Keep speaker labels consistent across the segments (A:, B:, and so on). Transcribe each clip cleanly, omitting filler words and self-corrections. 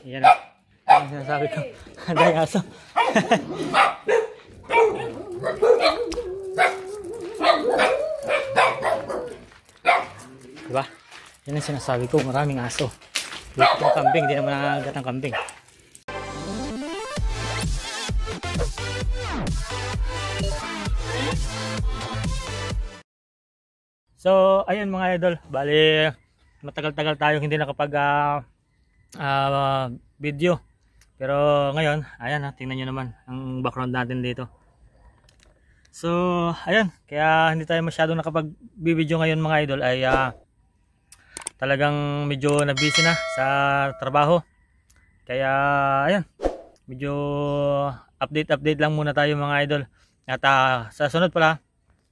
A: Yan na. Ano sinasabi ko? Dahil aso. Diba? Yan ang sinasabi ko, maraming aso. Dito ng kambing, hindi naman nakagat ng kambing. So, ayun mga idol, bali matagal-tagal tayong hindi nakapag video. Pero ngayon, ayan tingnan nyo naman ang background natin dito. So, ayun, kaya hindi tayo masyadong nakapag-video ngayon mga idol ay talagang medyo na-busy na sa trabaho. Kaya, ayun, medyo update lang muna tayo mga idol. At sa sunod pala,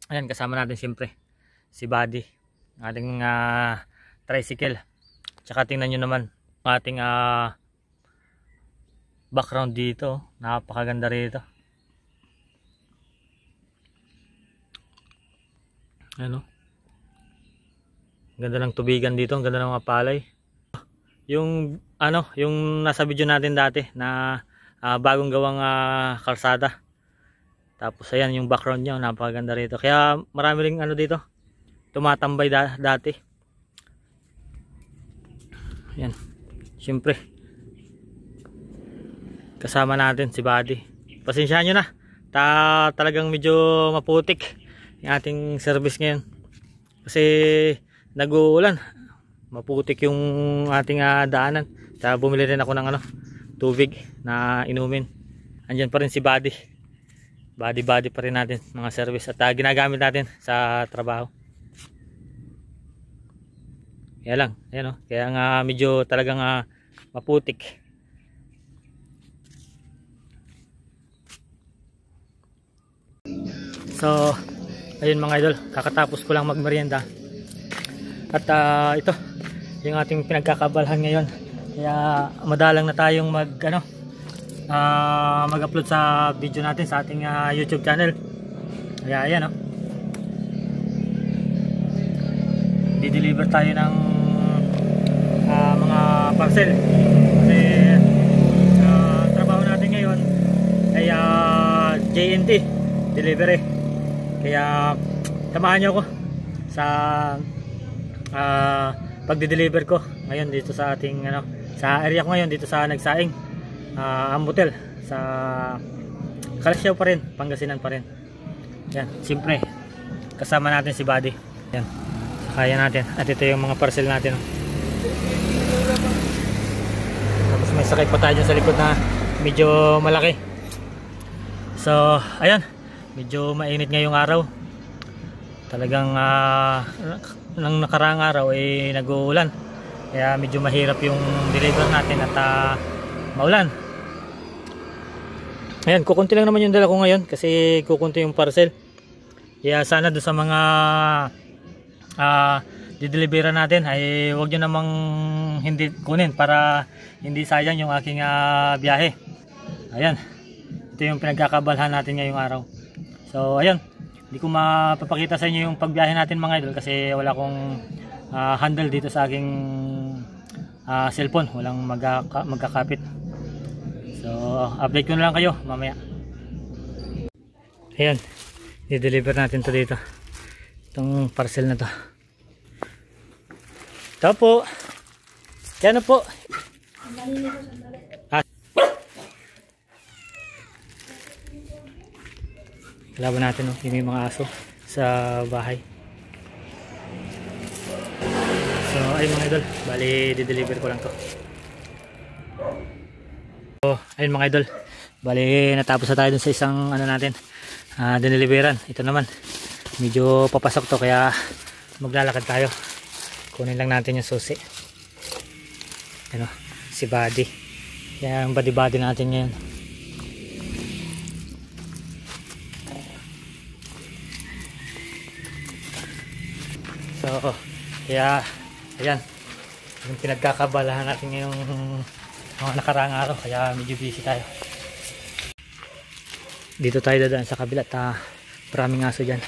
A: ayan, kasama natin siyempre si Buddy, ating tricycle. Tsaka tingnan nyo naman ating background dito, napakaganda rito. Ano? Ganda ng tubigan dito, ang ganda ng mga palay. Yung yung nasa video natin dati na bagong gawang kalsada. Tapos ayan yung background niya, napakaganda rito. Kaya marami ring dito tumatambay dati. Yan. Siyempre kasama natin si Buddy. Pasensyahan nyo na. Talagang medyo maputik yung ating service ngayon. Kasi nag-uulan. Maputik yung ating daanan. Kaya bumili rin ako ng tubig na inumin. Andyan pa rin si Buddy. Buddy pa rin natin mga service. At ginagamit natin sa trabaho. Kaya lang, ayan kaya nga medyo talagang maputik. So, ayun mga idol, kakatapos ko lang magmerienda. At ito, yung ating pinagkakaabalahan ngayon. Kaya madalang na tayong mag-upload sa video natin sa ating YouTube channel. Kaya ayan di-deliver tayo ng mga parcel kasi trabaho natin ngayon ay JNT delivery. Kaya samahan nyo ako sa pagde-deliver ko ngayon dito sa ating sa area ko ngayon dito sa Nagsaing, Ambutel, sa Calasiao pa rin, Pangasinan pa rin. Yan, siyempre kasama natin si Buddy. Yan, kaya natin. At ito yung mga parcel natin. Tapos may sakay pa tayo sa likod na medyo malaki. So ayan, medyo mainit ngayong araw. Talagang nang nakaraang araw ay nag-uulan. Kaya medyo mahirap yung deliver natin at maulan. Ayan, kukunti lang naman yung dala ko ngayon kasi kukunti yung parcel. Kaya sana doon sa mga dideliveran natin ay huwag nyo namang hindi kunin para hindi sayang yung aking biyahe. Ayan, ito yung pinagkakaabalahan natin ngayong araw. So ayan, hindi ko mapapakita sa inyo yung pagbiyahe natin mga idol kasi wala akong handle dito sa aking cellphone, walang magkakapit. So update ko na lang kayo mamaya. Ayan, i-deliver natin to dito, itong parcel na to. Ito po. Yan po. Laban natin yung mga aso sa bahay. So ayun mga idol, bali di-deliver ko lang to. So ayun mga idol, bali natapos na tayo dun sa isang natin dineliveran. Ito naman medyo papasok to kaya maglalakad tayo. Kunin lang natin yung susi. Si Buddy. Yan ang buddy natin ngayon. So kaya ayan yung pinagkakabalahan natin ngayong mga nakaraang araw. Kaya medyo busy tayo. Dito tayo dadaan sa kabila at maraming aso dyan.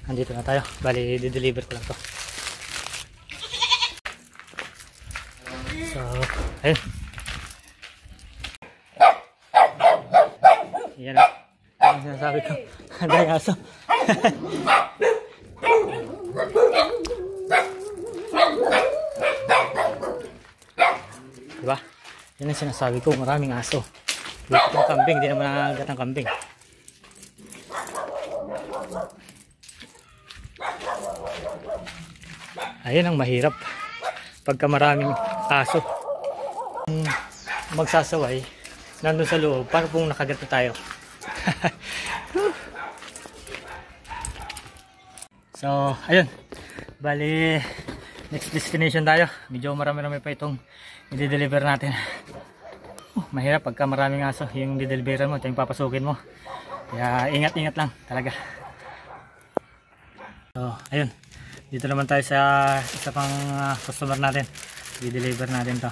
A: andito na tayo. Bali, di-deliver ko lang to. So, ayun. Yan o. Ang sinasabi ko. Ang dahil aso. Diba? Yan ang sinasabi ko. Maraming aso. Dito yung kambing. Hindi naman nakagat ang kambing. Ayun ang mahirap. Pagka maraming aso. Magsasaway. Nandun sa loob. Paano kung nakagat na tayo? So, ayun. Bali, next destination tayo. Medyo marami-rami pa itong i-deliver natin. Mahirap pagka maraming aso yung i-deliveran mo, ito yung papasukin mo. Kaya ingat-ingat lang talaga. So, ayun. Dito naman tayo sa isa pang customer natin. I-deliver natin to.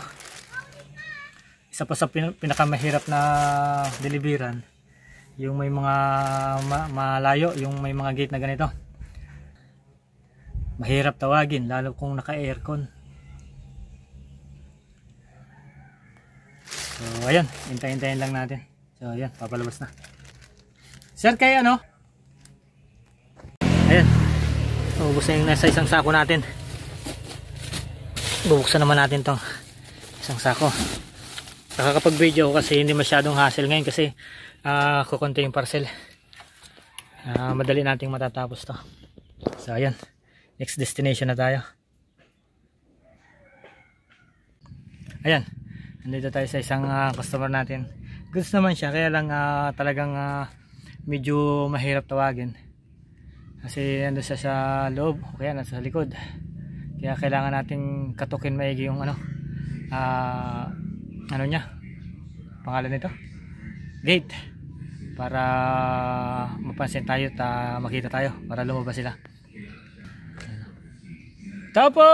A: Isa pa sa pinakamahirap na deliveran, yung may mga malayo, yung may mga gate na ganito. Mahirap tawagin, lalo kung naka-aircon. So, ayan. Hintayin lang natin. So, ayan. Papalabas na. Sir, kay ano? Ayan. Ubus na yung nasa isang sako natin. Bubuksan naman natin tong isang sako. Nakakapag-video ako kasi hindi masyadong hassle ngayon kasi kukunti yung parcel. Madali nating matatapos to. So, ayan. Next destination na tayo. Ayan. Nandito tayo sa isang customer natin. Goods naman siya. Kaya lang talagang medyo mahirap tawagin. Kasi nandun siya sa loob. O kaya nasa likod. Kaya kailangan nating katukin maigi yung ano niya. Pangalan nito? Gate. Para mapansin tayo at makita tayo. Para lumabas sila. Tao po!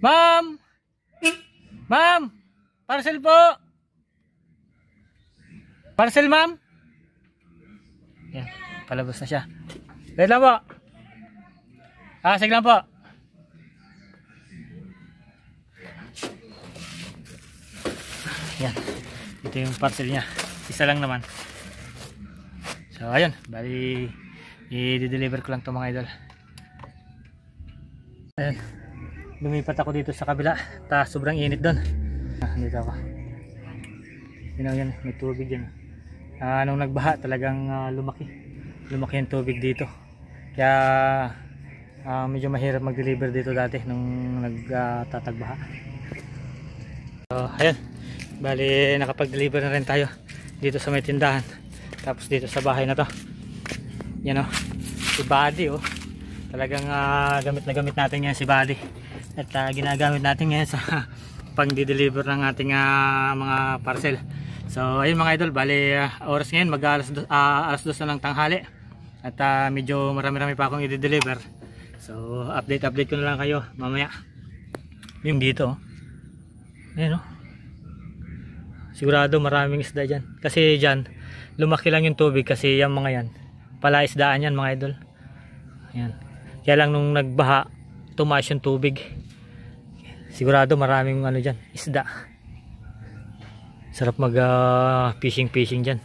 A: Ma'am! Ma'am! Parcel po! Parcel, ma'am! Yan, palabas na siya. Wait lang po! Sige lang po! Yan, ito yung parcel niya. Isa lang naman. So, ayun. Bali, i-deliver ko lang ito mga idol. Ayan, lumipat ako dito sa kabila. Sobrang init doon. Dito ako. Yan, may tubig dyan. Nung nagbaha talagang lumaki yung tubig dito. Kaya medyo mahirap mag-deliver dito dati nung nagtatagbaha. So, ayan. Bali, nakapag-deliver na rin tayo dito sa may tindahan. Tapos dito sa bahay na to. Yan o. Si Buddy o. Talagang gamit na gamit natin yan si Buddy. At ginagamit natin ngayon sa pang-deliver ng ating mga parcel. So ayun mga idol, bali oras ngayon alas 2 na ng tanghali. At medyo marami-rami pa akong i-deliver. So update ko na lang kayo mamaya. Yung dito. Ayan o. Sigurado maraming isda dyan. Kasi dyan, lumaki lang yung tubig kasi yung mga yan. Palaisdaan yan mga idol. Ayan. Kaya lang nung nagbaha, tumaas yung tubig. Sigurado maraming ano dyan, isda. Sarap mag fishing dyan.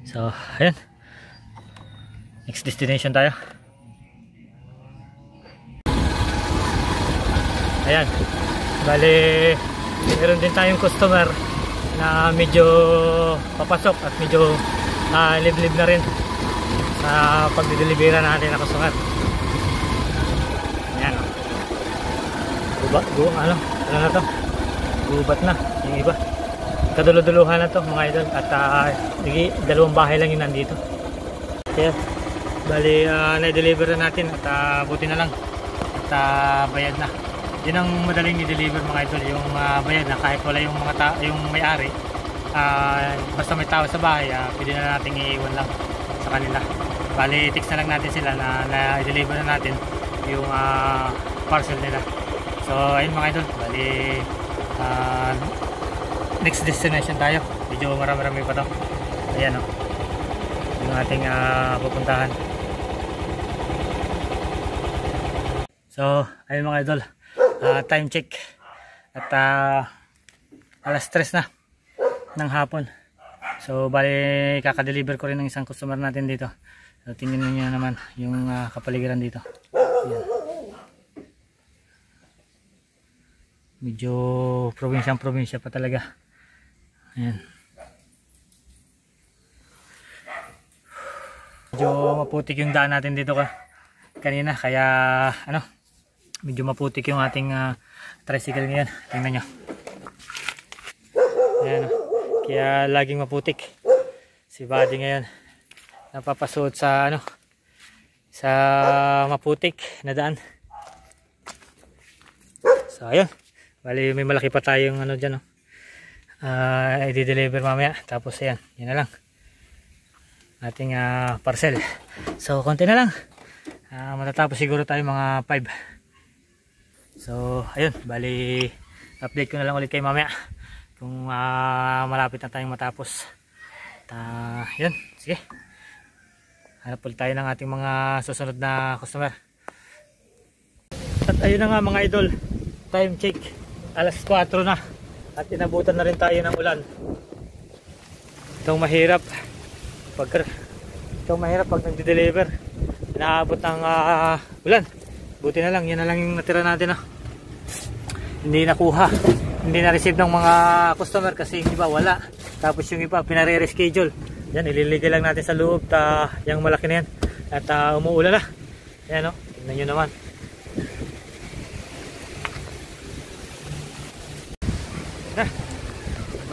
A: So, ayan. Next destination tayo. Ayan. Bali, meron din tayong customer na medyo papasok at medyo liblib na rin sa pagdidelivery natin na customer. Ayan. Ano na to? Gubat na yung iba. Kaduluduluhan na to mga idol. At dalawang bahay lang yung nandito. Kaya bali na-deliver na natin at buti na lang at bayad na. Yun ang madaling i-deliver mga idol, yung bayad na kahit wala yung yung may-ari. Basta may tao sa bahay, pwede na natin iiwan lang sa kanila. Bali text na lang natin sila na i-deliver na natin yung parcel nila. So ayun mga idol, bali next destination tayo. Medyo marami-rami pa to. Ayan o. yung ating pupuntahan. So ayun mga idol, time check at alas 3 na ng hapon. So bali kakadeliver ko rin ng isang customer natin dito. So tingnan niyo naman yung kapaligiran dito. Ayan. Medyo probinsya pa talaga. Ayan. Medyo maputik yung daan natin dito kanina, kaya medyo maputik yung ating tricycle ngayon. Tingnan nyo. Ayan, kaya laging maputik si Buddy ngayon. Napapasuot sa sa maputik na daan. So ayun, bali may malaki pa tayong dyan, i-deliver mamaya. Tapos ayan, yun na lang ating parcel. So konti na lang, matatapos siguro tayo mga 5. So ayun, bali update ko na lang ulit kay mamaya kung malapit na tayong matapos. Yun, sige, hanap ulit tayo ng ating mga susunod na customer. At ayun na nga mga idol, time check, alas 4 na at inabutan na rin tayo ng ulan. Itong mahirap pag nagde-deliver, inaabot ng ulan. Buti na lang, yan na lang yung natira natin, hindi nakuha, hindi na-receive ng mga customer kasi yung iba wala, tapos yung iba pinare-reschedule. Yan, ililigay lang natin sa loob, yung malaki na yan, at umuulan na. Yan, tingnan nyo naman.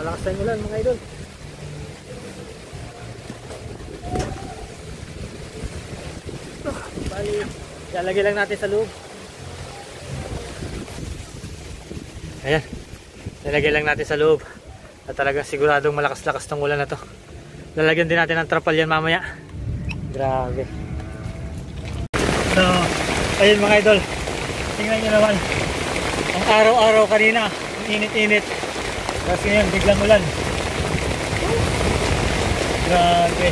A: Malakas tayong ulan mga idol. Bali, lalagay lang natin sa loob. Ayan, lalagay lang natin sa loob. At talagang siguradong malakas-lakas tong ulan na to. Lalagyan din natin ng trapal yan mamaya. Grabe. So, ayun mga idol, tingnan nyo naman. Ang araw-araw kanina, init-init. Tapos ngayon, biglang ulan. Grabe.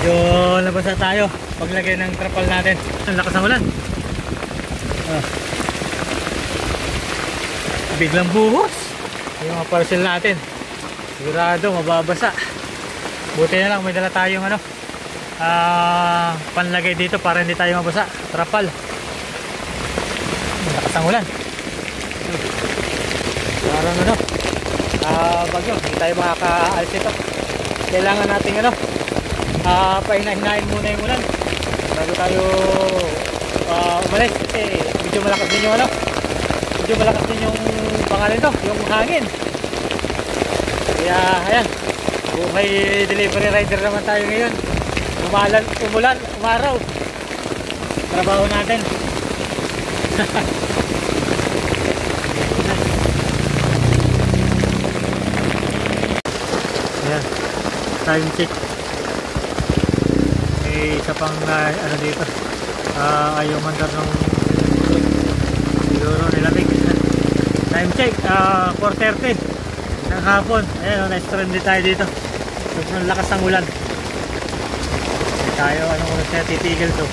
A: Medyo labas na tayo paglagay ng trapal natin. Ang lakas ng ulan. Biglang buhos yung mga parcel natin. Sigurado mababasa. Buti na lang may dala tayong panlagay dito para hindi tayo mabasa. Trapal. Lakas ng ulan. Parang bagyo, hindi tayo makakaalis ito. Kailangan natin pahina-hinahin muna yung ulan bago tayo umalis kasi medyo malakas din yung pangalan to, yung hangin. Kaya ayan, buhay delivery rider naman tayo ngayon. Umulan, umaraw, trabaho natin. Ayan, time check. May isa pang dito, ayaw mandar ng siguro nilamig. Time check, 4:30 ng hapon. Ayan, na-stranded tayo dito. Sobrang lakas ng ulan. Tayo anong oras na titigil to,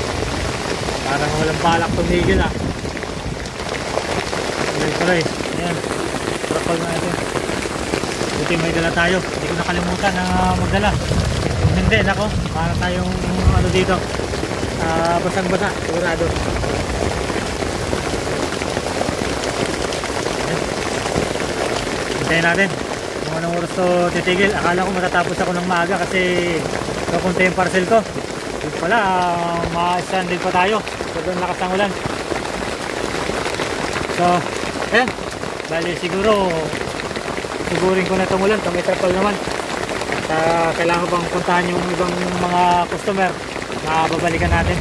A: parang walang balak tumigil tuloy. Ayan, trapal na ito. Buti may dala tayo, hindi ko nakalimutan na magdala. Kung hindi, nako, parang tayong dito basang-basa, sigurado. Hintayin natin kung anong oras to titigil. Akala ko matatapos ako ng maaga kasi kakunti yung parcel ko. Yung pala, ma-stranded pa tayo. Sobrang lakas ng ulan. So, ayan. Bali, sigurin ko na itong ulan. Itong itrapal naman. At kailangan pang puntahan yung ibang mga customer na babalikan natin.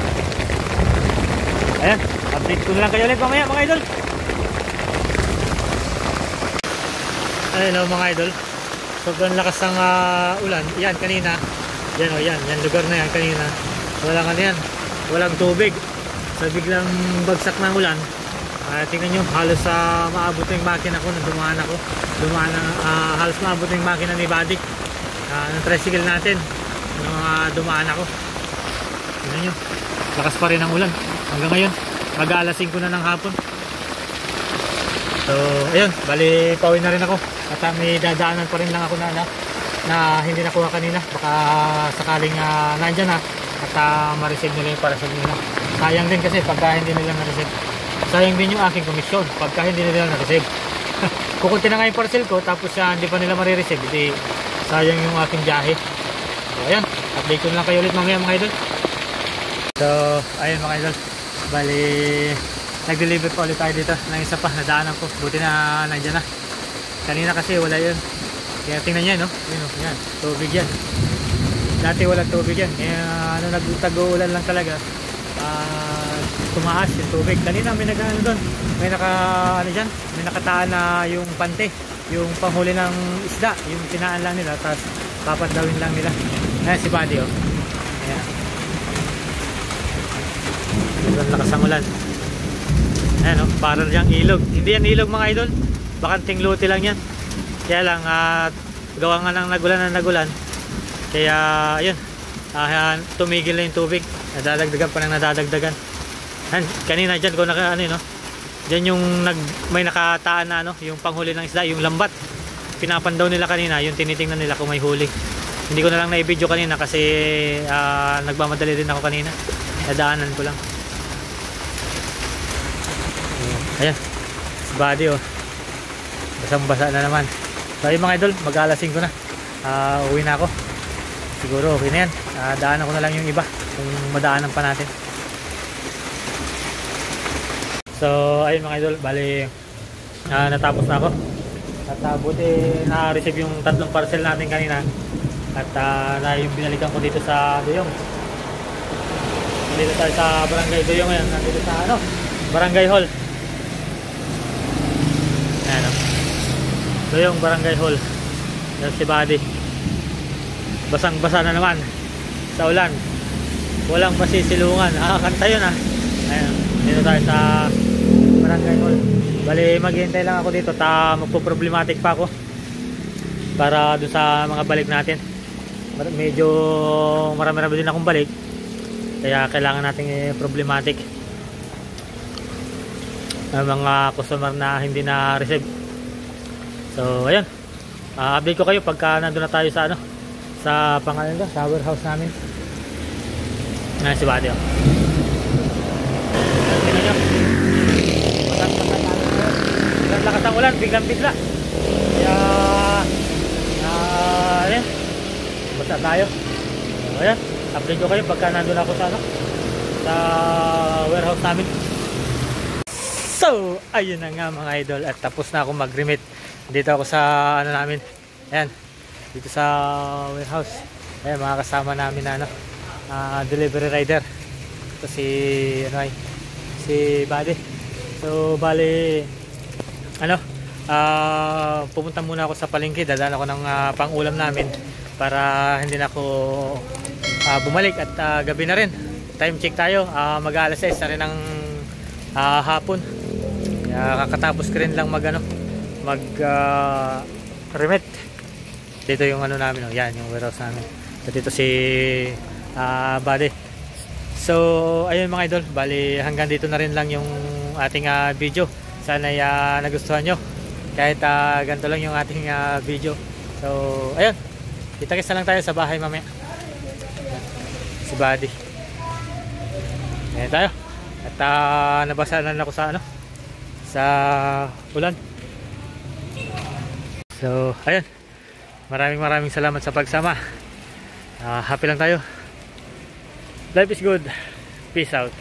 A: Ayan. Update ko na lang kayo ulit mamaya mga idol. Ayan mga idol. Sobrang lakas ng ulan. Yan, kanina. Yan lugar na yan kanina. Walang tubig. So biglang bagsak ng ulan. Tingnan nyo, halos maabot yung makina ko nang dumaan ako. dumaan na, halos maabot na yung makina ni Buddy ng tricycle natin nung dumaan ako. Tignan nyo, lakas pa rin ang ulan hanggang ngayon, mag-aalas 5 na ng hapon. So ayun, bali pauwi na rin ako at may dadaanan pa rin lang ako na hindi nakuha kanina, baka sakaling nandyan na at ma-receive nila yung parcel nila. Sayang din kasi pagka hindi nila na-receive, sayang din yung aking komisyon pagka hindi nila na-receive. Kukunti na nga yung parcel ko tapos hindi pa nila marireceive, hindi sayang yung aking biyahe. So ayan, update ko na lang kayo ulit mamaya mga idol. So ayun mga idol, bali nag-deliver pa ulit tayo dito ng isa pa, nadaanan ko, buti na nandiyan na. Kanina kasi wala yun, kaya tingnan nyo no, yun, yan, tubig yan. Dati walang tubig yan, kaya nagtago-ulan lang talaga, tumaas yung tubig. Kanina may doon, may may nakataan na yung pante, yung panghuli ng isda, yung tinaan lang nila, tapos papadawin lang nila. Ayan si Buddy oh, ayan, sobrang lakas ang ulan. Ayan o, parang diyang ilog. Hindi yan ilog mga idol, bakanting luti lang yan. Kaya lang gawa nga ng nagulan. Kaya ayun, tumigil na yung tubig, nadadagdagan pa ng nadadagdagan. Kanina dyan kung dyan yung may nakataan na yung panghuli ng isda, yung lambat, pinapandaw nila kanina, yung tinitingnan nila kung may huli. Hindi ko na lang na-video kanina kasi nagmamadali din ako kanina, nadaanan ko lang. Ayan, si Buddy oh, basang basa na naman. So ayun mga idol, mag-alas 5 na, uwi na ako. Siguro okay na yan, daanan ko na lang yung iba kung madaanan pa natin. So ayun mga idol, bali natapos na ako at buti na-receive yung 3 parcel natin kanina at yung binalikan ko dito sa Duyong. Dito tayo sa Barangay Duyong ngayon, nandito sa Barangay Hall. Ayan o, Duyong Barangay Hall. Yan si Buddy, basang basa na naman sa ulan, walang masisilungan, kanta yun Ayan, dito tayo sa Barangay Hall. Bali maghihintay lang ako dito, magpo-problematic pa ako para doon sa mga balik natin. Medyo marami-rami din akong balik, kaya kailangan nating problematic mga customer na hindi na receive. So ayun, update ko kayo pagka nandun na tayo sa sa pangalan ko, sa warehouse namin. Ayan si Buddy oh. Tingnan nyo, biglang lakas ang ulan, biglang bigla, kaya ayan, basta tayo. So ayan, update ko kayo pagka nandun ako sa sa warehouse namin. So, ayun na nga mga idol, at tapos na ako mag-remit. Dito ako sa namin. Ayan, dito sa warehouse. Ayan, mga kasama namin na delivery rider. Ito si Buddy. So, bali pupunta muna ako sa palengke. Dadaan ako ng pang-ulam namin para hindi na ako bumalik at gabi na rin. Time check tayo, mag-alas 6 na rin ng hapon. Kakatapos ko rin lang remit. Dito yung namin, yan yung warehouse namin. So dito si Buddy. So ayun mga idol, bali hanggang dito na rin lang yung ating video. Sana nagustuhan nyo kahit ganito lang yung ating video. So ayun, kita-kits na lang tayo sa bahay mamaya. Si Buddy, ayan tayo. At nabasa na ako sa ulan. So ayun, maraming salamat sa pagsama. Happy lang tayo. Life is good. Peace out.